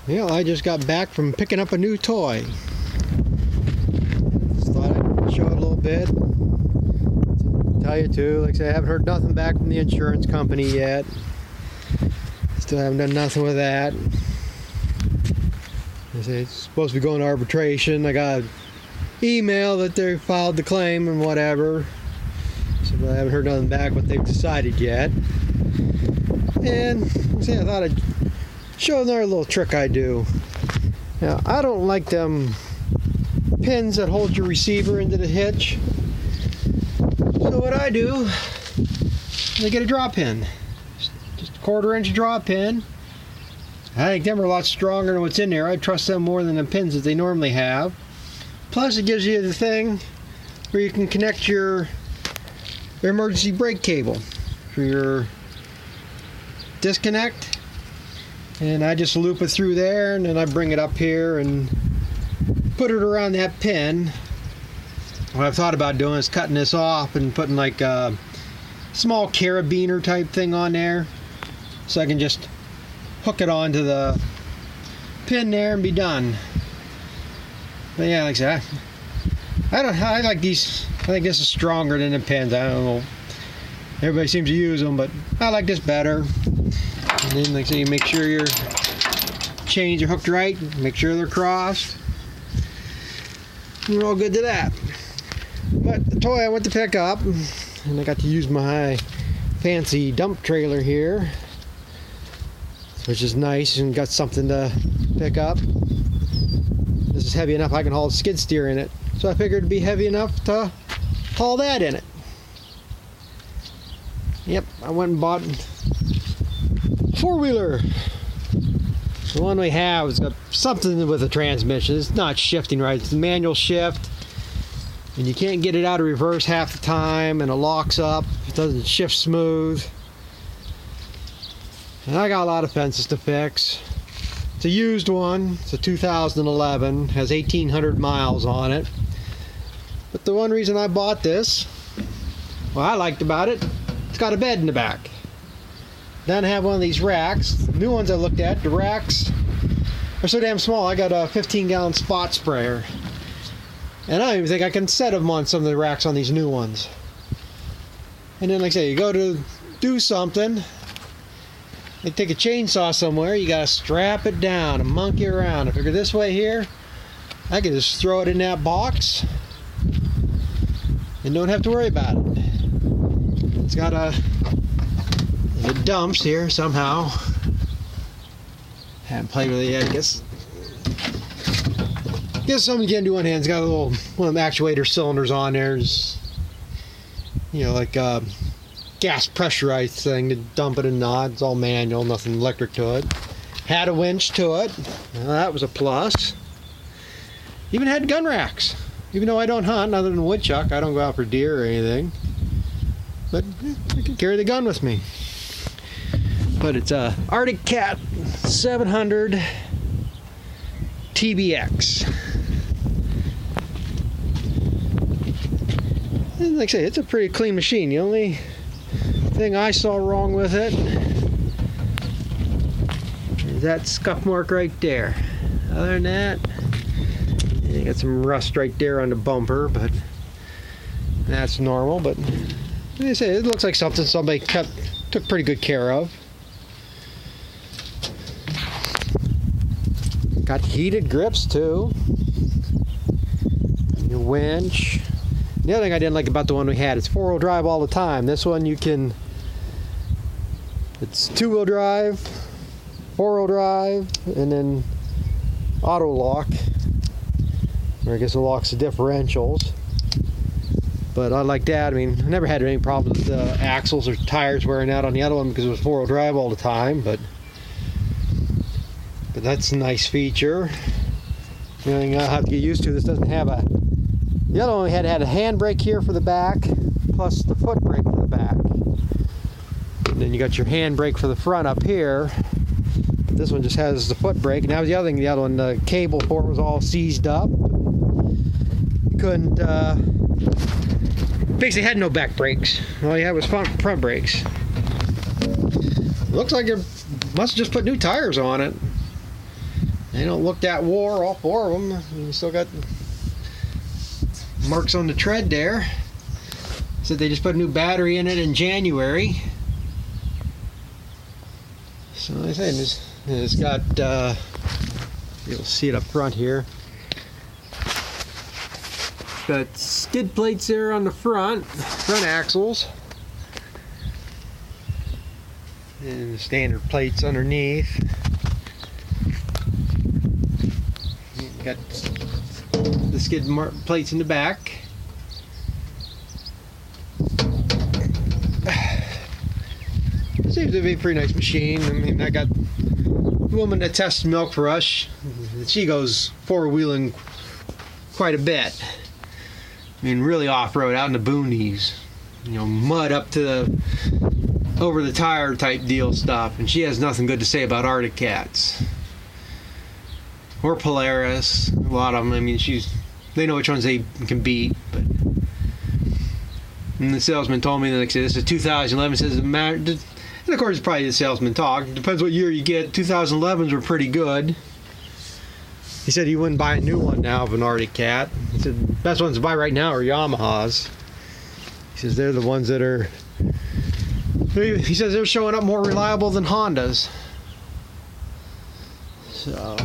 Well, I just got back from picking up a new toy. Just thought I'd show it a little bit. Tell you too, like I say, I haven't heard nothing back from the insurance company yet. Still haven't done nothing with that. They say it's supposed to be going to arbitration. I got an email that they filed the claim and whatever. So I haven't heard nothing back what they've decided yet. And like I say, I thought I'd show another little trick I do. Now, I don't like them pins that hold your receiver into the hitch. So what I do, I get a drop pin. Just a 1/4 inch drop pin. I think them are a lot stronger than what's in there. I trust them more than the pins that they normally have. Plus it gives you the thing where you can connect your emergency brake cable for your disconnect. And I just loop it through there, and then I bring it up here and put it around that pin. What I've thought about doing is cutting this off and putting like a small carabiner type thing on there, so I can just hook it onto the pin there and be done. But yeah, like I said, I like these. I think this is stronger than the pins. I don't know. Everybody seems to use them, but I like this better. And then, like I say, you make sure your chains are hooked right, make sure they're crossed. We're all good to that. But the toy I went to pick up, and I got to use my fancy dump trailer here, which is nice and got something to pick up. This is heavy enough I can haul a skid steer in it. So I figured it'd be heavy enough to haul that in it. Yep, I went and bought four-wheeler. The one we have has got something with the transmission. It's not shifting right. It's a manual shift, and you can't get it out of reverse half the time, and it locks up. It doesn't shift smooth. And I got a lot of fences to fix. It's a used one. It's a 2011. Has 1,800 miles on it. But the one reason I bought this, what I liked about it, it's got a bed in the back. Then I have one of these racks. The new ones I looked at, the racks are so damn small. I got a 15-gallon spot sprayer. And I don't even think I can set them on some of the racks on these new ones. And then, like I say, you go to do something, you take a chainsaw somewhere, you gotta strap it down and monkey around. I figure this way here, I can just throw it in that box and don't have to worry about it. It's got it dumps here somehow. Haven't played with it yet. I guess something you can do on hand. It's got a little one of the actuator cylinders on there. It's, you know, like a gas pressurized thing to dump it in knot. It's all manual, nothing electric to it. Had a winch to it. Well, that was a plus. Even had gun racks. Even though I don't hunt other than woodchuck, I don't go out for deer or anything. But I can carry the gun with me. But it's a Arctic Cat 700 TBX. And like I say, it's a pretty clean machine. The only thing I saw wrong with it is that scuff mark right there. Other than that, you got some rust right there on the bumper, but that's normal. But like I say, it looks like something somebody took pretty good care of. Got heated grips too. Your winch. The other thing I didn't like about the one we had, it's 4-wheel drive all the time. This one it's 2-wheel drive, 4-wheel drive, and then auto lock. Or I guess it locks the differentials. But I like that. I mean, I never had any problems with the axles or tires wearing out on the other one because it was 4-wheel drive all the time. But that's a nice feature. The only thing I'll have to get used to, this doesn't have the other one we had a handbrake here for the back, plus the foot brake for the back. And then you got your handbrake for the front up here. But this one just has the foot brake. And that was the other thing, the other one, the cable for it was all seized up. You couldn't, basically had no back brakes. All you had was front brakes. Looks like your must have just put new tires on it. They don't look that wore, all four of them. You still got marks on the tread there. Said they just put a new battery in it in January. So like I said, it's got, you'll see it up front here. Got skid plates there on the front axles. And the standard plates underneath. Got the skid plates in the back. Seems to be a pretty nice machine. I mean, I got the woman that tests milk for us. She goes four-wheeling quite a bit. I mean, really off-road, out in the boonies. You know, mud up to the over the tire type deal stuff. And she has nothing good to say about Arctic Cats or Polaris. A lot of them. I mean, they know which ones they can beat. But and the salesman told me that, like, this is 2011. Says it matter. And of course, it's probably the salesman talk. Depends what year you get. 2011s were pretty good. He said he wouldn't buy a new one now of an Arctic Cat. He said the best ones to buy right now are Yamahas. He says they're the ones that are. He says they're showing up more reliable than Hondas. So.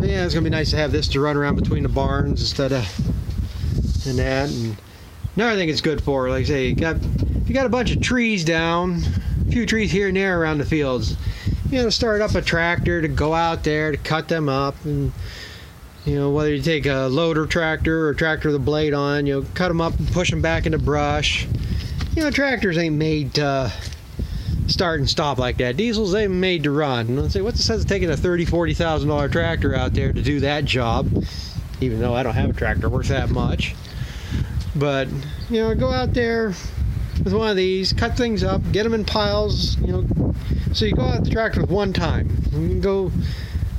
Yeah, it's gonna be nice to have this to run around between the barns instead of and that. And another thing it's good for, like I say, if you got a bunch of trees down, a few trees here and there around the fields, you know, start up a tractor to go out there to cut them up. And you know, whether you take a loader tractor or a tractor with a blade on, you know, cut them up and push them back into brush. You know, tractors ain't made to start and stop like that. Diesels, they're made to run. And I'll say, what's the sense of taking a $30,000-$40,000 tractor out there to do that job? Even though I don't have a tractor worth that much. But, you know, go out there with one of these, cut things up, get them in piles, you know. So you go out the tractor with one time. You can go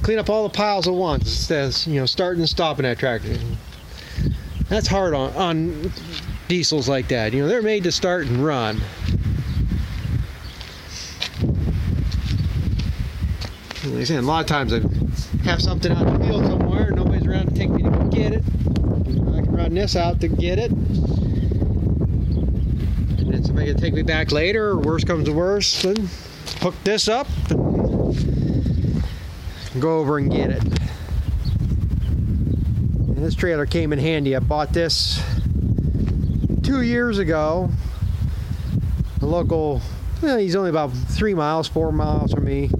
clean up all the piles at once instead of, you know, starting and stopping that tractor. That's hard on diesels like that. You know, they're made to start and run. Like I said, a lot of times I have something out in the field somewhere, nobody's around to take me to go get it. I can run this out to get it. And then somebody can take me back later, or worse comes to worse, then hook this up and go over and get it. And this trailer came in handy. I bought this 2 years ago. The local, well, he's only about 4 miles from me.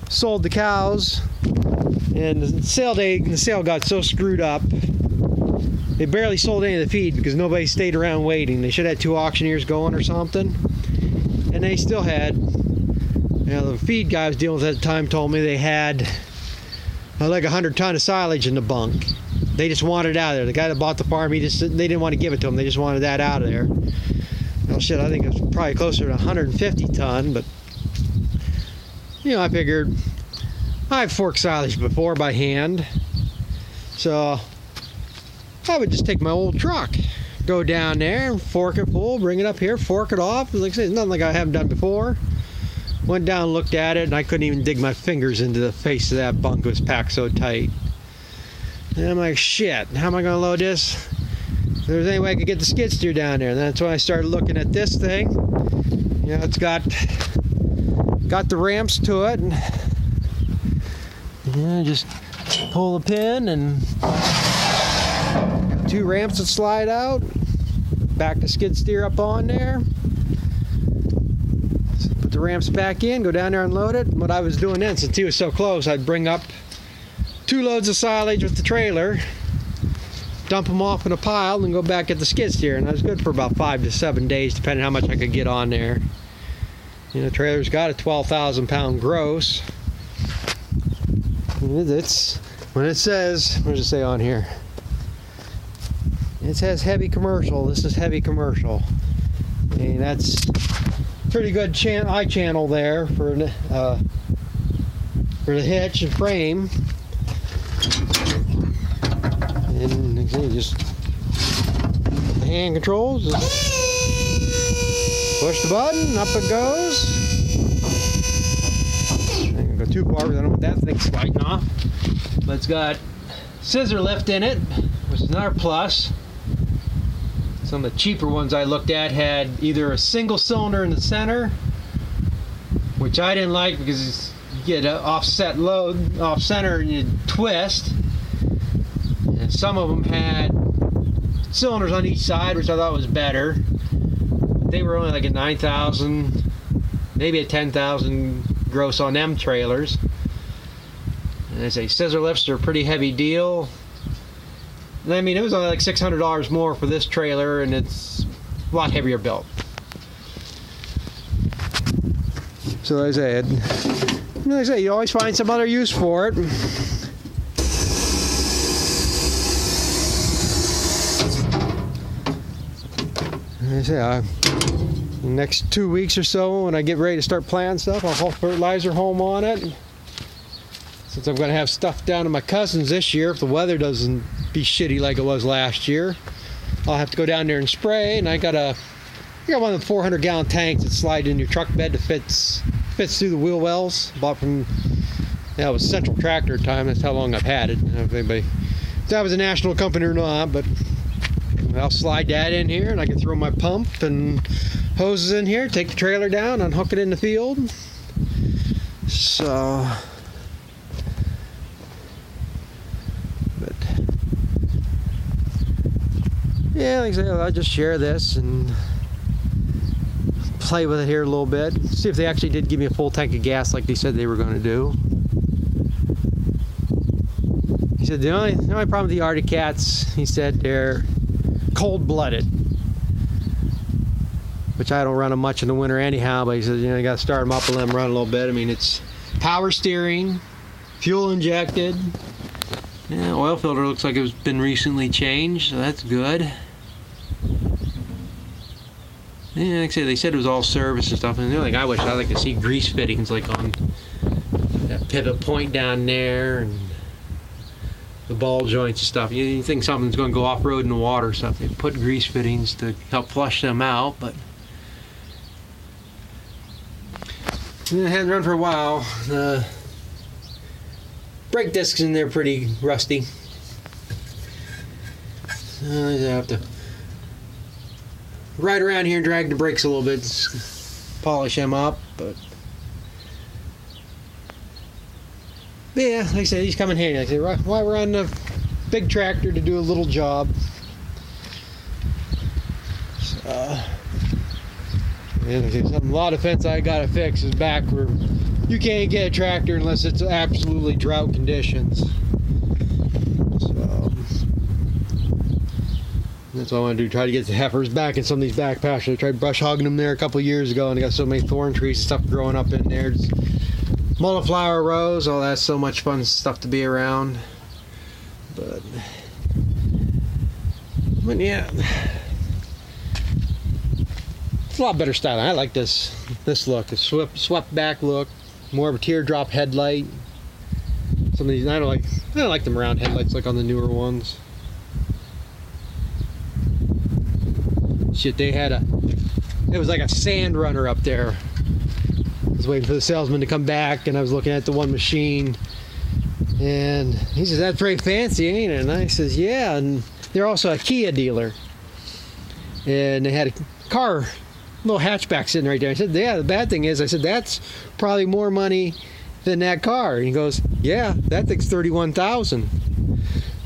Sold the cows, and the sale got so screwed up they barely sold any of the feed because nobody stayed around waiting. They should have had 2 auctioneers going or something, and they still had, you know, the feed guy I was dealing with at the time told me they had like 100 ton of silage in the bunk. They just wanted it out of there. The guy that bought the farm, they didn't want to give it to him. They just wanted that out of there. Well, shit, I think it was probably closer to 150 ton, but you know, I figured I've forked silage before by hand, so I would just take my old truck, go down there and fork it full, bring it up here, fork it off. Like I said, it's nothing like I haven't done before. Went down, looked at it, and I couldn't even dig my fingers into the face of that bunk. It was packed so tight. And I'm like, shit, how am I going to load this? If there was any way I could get the skid steer down there. And that's when I started looking at this thing. You know, it's got the ramps to it, and yeah, just pull the pin and got 2 ramps that slide out, back the skid steer up on there, put the ramps back in, go down there and load it. What I was doing then, since he was so close, I'd bring up 2 loads of silage with the trailer, dump them off in a pile, and go back at the skid steer. And that was good for about 5 to 7 days, depending on how much I could get on there. You know, the trailer's got a 12,000 pound gross. It's, when it says, what does it say on here? It says heavy commercial. This is heavy commercial. And that's pretty good eye channel there for the hitch and frame. And you just the hand controls. Push the button, up it goes. I ain't gonna go too far because I don't want that thing sliding off. But it's got scissor lift in it, which is another plus. Some of the cheaper ones I looked at had either a single cylinder in the center, which I didn't like because you get an offset load off center and you twist. And some of them had cylinders on each side, which I thought was better. But they were only like a 9,000, maybe a 10,000 gross on them trailers. And I say scissor lifts are a pretty heavy deal. And I mean, it was only like $600 more for this trailer, and it's a lot heavier built. So as I said, you always find some other use for it. As I say, the next 2 weeks or so, when I get ready to start planting stuff, I'll haul fertilizer home on it. Since I'm going to have stuff down to my cousins this year, if the weather doesn't be shitty like it was last year, I'll have to go down there and spray. And I got one of the 400-gallon tanks that slide in your truck bed that fits through the wheel wells. Bought from, it was Central Tractor time. That's how long I've had it. I don't know if anybody, if that was a national company or not, but I'll slide that in here, and I can throw my pump and hoses in here, take the trailer down, unhook it in the field. So, but yeah, like I said, I'll just share this and play with it here a little bit. See if they actually did give me a full tank of gas like they said they were going to do. He said the only problem with the Arctic Cats, he said they're cold-blooded, which I don't run them much in the winter anyhow, but he says, you got to start them up and let them run a little bit. I mean, it's power steering, fuel injected. Yeah, oil filter looks like it's been recently changed, so that's good. Yeah, like I say, they said it was all service and stuff, and the only thing I wish I'd like to see grease fittings like on that pivot point down there and the ball joints and stuff. You think something's going to go off-road in the water or something. Put grease fittings to help flush them out, but it hadn't run for a while. The brake discs in there pretty rusty. I have to ride around here and drag the brakes a little bit, polish them up, but yeah, like I said, these come in handy. Like I said, why we're on the big tractor to do a little job. So, yeah, like I said, a lot of fence I gotta fix is back where you can't get a tractor unless it's absolutely drought conditions. So that's what I want to do, try to get the heifers back in some of these back pastures. I tried brush hogging them there a couple years ago, and I got so many thorn trees and stuff growing up in there. Just multiflower rows, all that's so much fun stuff to be around. But yeah, it's a lot better styling. I like this look, the swept back look, more of a teardrop headlight. Some of these I don't like them round headlights like on the newer ones. Shit, it was like a sand runner up there. I was waiting for the salesman to come back, and I was looking at the one machine, and he says, "That's very fancy, ain't it?" And I says, "Yeah." And they're also a Kia dealer, and they had a car, little hatchback sitting right there. I said, "Yeah, the bad thing is," I said, "that's probably more money than that car." And he goes, "Yeah, that thing's $31,000.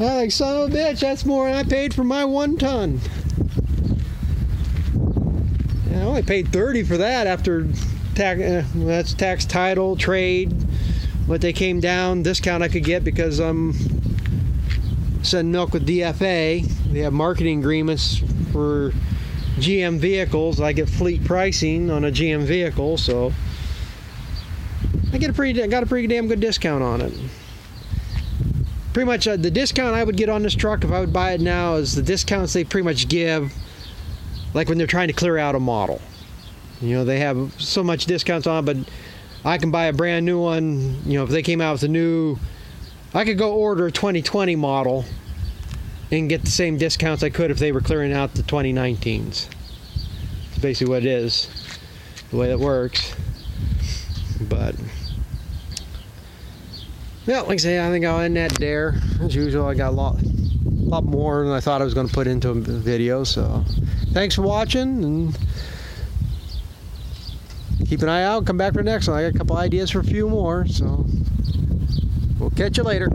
I'm like, son of a bitch, that's more than I paid for my 1 ton. I only paid $30 for that after that's tax, title, trade, what they came down, discount I could get because I'm sending milk with DFA. They have marketing agreements for GM vehicles. I get fleet pricing on a GM vehicle, so I got a pretty damn good discount on it. Pretty much the discount I would get on this truck if I would buy it now is the discounts they pretty much give like when they're trying to clear out a model. They have so much discounts on, but I can buy a brand new one. If they came out with a new, I could go order a 2020 model and get the same discounts I could if they were clearing out the 2019s. That's basically what it is. the way that works. But yeah, like I say, I think I'll end that there. As usual, I got a lot more than I thought I was going to put into a video. So thanks for watching, and keep an eye out. Come back for the next one. I got a couple ideas for a few more. So we'll catch you later.